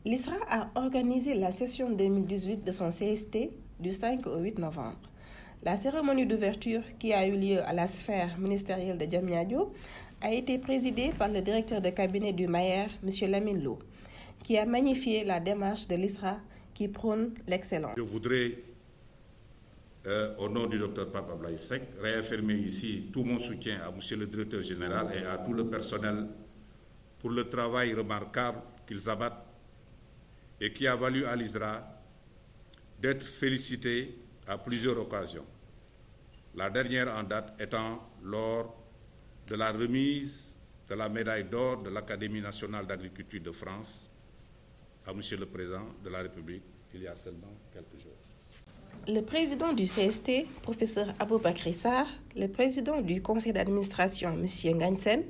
L'ISRA a organisé la session 2018 de son CST du 5 au 8 novembre. La cérémonie d'ouverture qui a eu lieu à la sphère ministérielle de Diamniadio a été présidée par le directeur de cabinet du Maire, M. Lamine Lo, qui a magnifié la démarche de l'ISRA qui prône l'excellence. Je voudrais, au nom du Dr Pape Ablaye Seck, réaffirmer ici tout mon soutien à M. le directeur général et à tout le personnel pour le travail remarquable qu'ils abattent et qui a valu à l'ISRA d'être félicité à plusieurs occasions. La dernière en date étant lors de la remise de la médaille d'or de l'Académie nationale d'agriculture de France à M. le Président de la République il y a seulement quelques jours. Le président du CST, professeur Aboubakry Sarr, le président du conseil d'administration, M. Ngansen,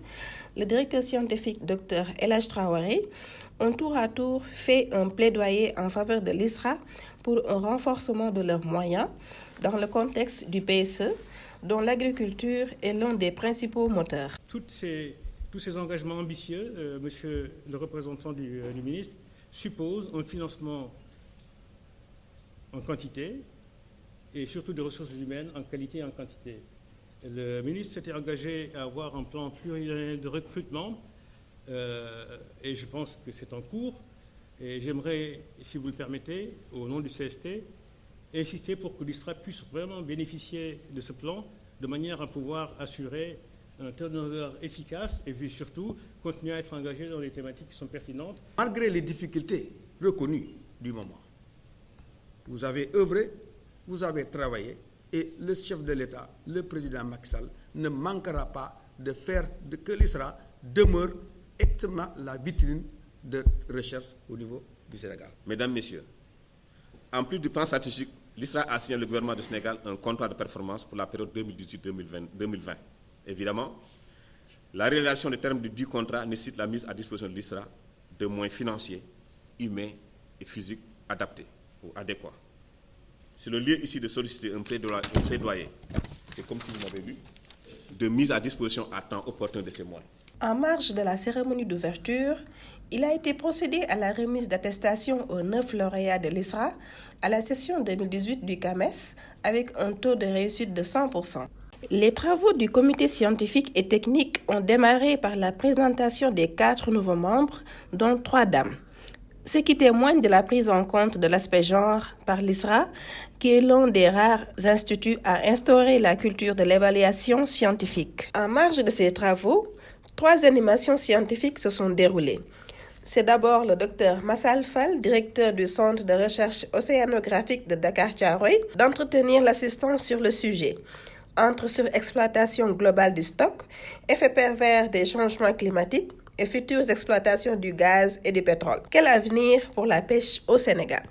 le directeur scientifique, Dr El Hadj Traoré, ont tour à tour fait un plaidoyer en faveur de l'ISRA pour un renforcement de leurs moyens dans le contexte du PSE, dont l'agriculture est l'un des principaux moteurs. Tous ces engagements ambitieux, monsieur le représentant du ministre, supposent un financement en quantité et surtout de ressources humaines en qualité et en quantité. Le ministre s'était engagé à avoir un plan pluriannuel de recrutement et je pense que c'est en cours. Et j'aimerais, si vous le permettez, au nom du CST, insister pour que l'ISRA puisse vraiment bénéficier de ce plan de manière à pouvoir assurer un turnover efficace et puis surtout continuer à être engagé dans les thématiques qui sont pertinentes. Malgré les difficultés reconnues du moment, vous avez œuvré, vous avez travaillé et le chef de l'État, le président Macky Sall, ne manquera pas de faire que l'ISRA demeure extrêmement la vitrine de recherche au niveau du Sénégal. Mesdames, Messieurs, en plus du plan stratégique, l'ISRA a signé le gouvernement du Sénégal un contrat de performance pour la période 2018-2020. Évidemment, la réalisation des termes du contrat nécessite la mise à disposition de l'ISRA de moyens financiers, humains et physiques adaptés ou adéquats. C'est le lieu ici de solliciter un plaidoyer, et comme si vous m'avez vu, de mise à disposition à temps opportun de ces moyens. En marge de la cérémonie d'ouverture, il a été procédé à la remise d'attestation aux 9 lauréats de l'ISRA à la session 2018 du CAMES avec un taux de réussite de 100%. Les travaux du comité scientifique et technique ont démarré par la présentation des 4 nouveaux membres, dont 3 dames, ce qui témoigne de la prise en compte de l'aspect genre par l'ISRA, qui est l'un des rares instituts à instaurer la culture de l'évaluation scientifique. En marge de ces travaux, 3 animations scientifiques se sont déroulées. C'est d'abord le Dr Massal Fall, directeur du Centre de recherche océanographique de Dakar-Thiaroye, d'entretenir l'assistance sur le sujet entre surexploitation globale du stock, effet pervers des changements climatiques et futures exploitations du gaz et du pétrole. Quel avenir pour la pêche au Sénégal?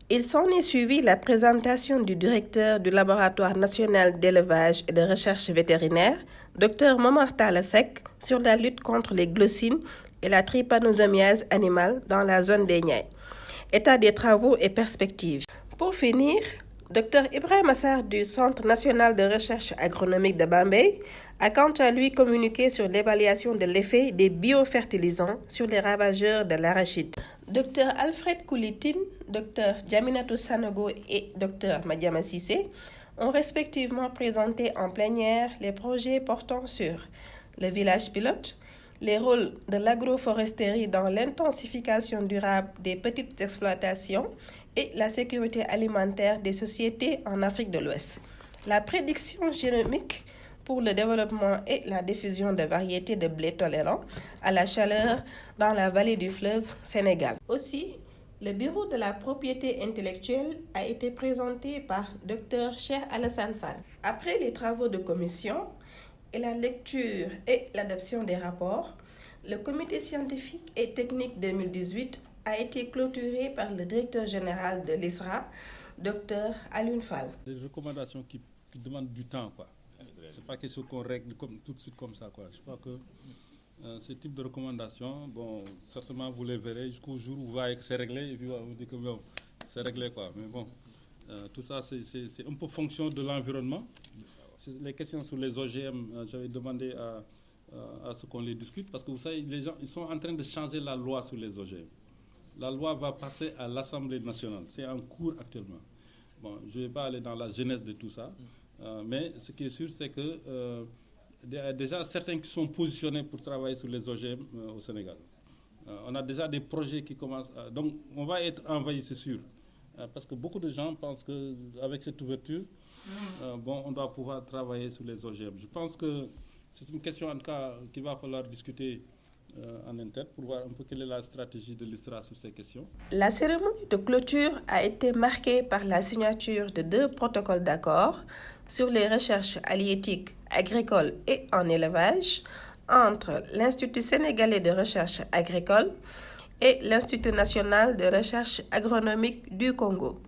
Il s'en est suivi la présentation du directeur du Laboratoire national d'élevage et de recherche vétérinaire, Dr Momar Talla Seck, sur la lutte contre les glossines et la trypanosomiase animale dans la zone des Niayes. État des travaux et perspectives. Pour finir, Dr Ibrahima Sarr du Centre national de recherche agronomique de Bambey a quant à lui communiqué sur l'évaluation de l'effet des biofertilisants sur les ravageurs de l'arachide. Dr Alfred Koulitine, Dr Djaminatou Sanogo et Dr Madiama Sissé ont respectivement présenté en plénière les projets portant sur le village pilote, les rôles de l'agroforesterie dans l'intensification durable des petites exploitations et la sécurité alimentaire des sociétés en Afrique de l'Ouest. La prédiction génomique pour le développement et la diffusion de variétés de blé tolérants à la chaleur dans la vallée du fleuve Sénégal. Aussi, le bureau de la propriété intellectuelle a été présenté par Dr Cheikh Alassane Fall. Après les travaux de commission et la lecture et l'adoption des rapports, le comité scientifique et technique 2018 a été clôturé par le directeur général de l'ISRA, Dr Alioune Fall. Des recommandations qui demandent du temps, quoi. C'est pas quelque chose qu'on règle tout de suite comme ça, quoi. Je crois que ce type de recommandations, bon, certainement vous les verrez jusqu'au jour où vous voyez que c'est réglé et puis vous dites que bon, c'est réglé, quoi. Mais bon, tout ça c'est un peu fonction de l'environnement. Les questions sur les OGM, j'avais demandé à ce qu'on les discute parce que vous savez, les gens ils sont en train de changer la loi sur les OGM. La loi va passer à l'Assemblée nationale. C'est en cours actuellement. Bon, je ne vais pas aller dans la genèse de tout ça, mais ce qui est sûr, c'est que déjà certains qui sont positionnés pour travailler sur les OGM au Sénégal. On a déjà des projets qui commencent. Donc, on va être envahi, c'est sûr. Parce que beaucoup de gens pensent qu'avec cette ouverture, on doit pouvoir travailler sur les OGM. Je pense que c'est une question, en tout cas, qu'il va falloir discuter en interne pour voir un peu quelle est la stratégie de l'ISRA sur ces questions. La cérémonie de clôture a été marquée par la signature de 2 protocoles d'accord sur les recherches halieutiques, agricoles et en élevage entre l'Institut sénégalais de recherche agricole et l'Institut national de recherche agronomique du Congo.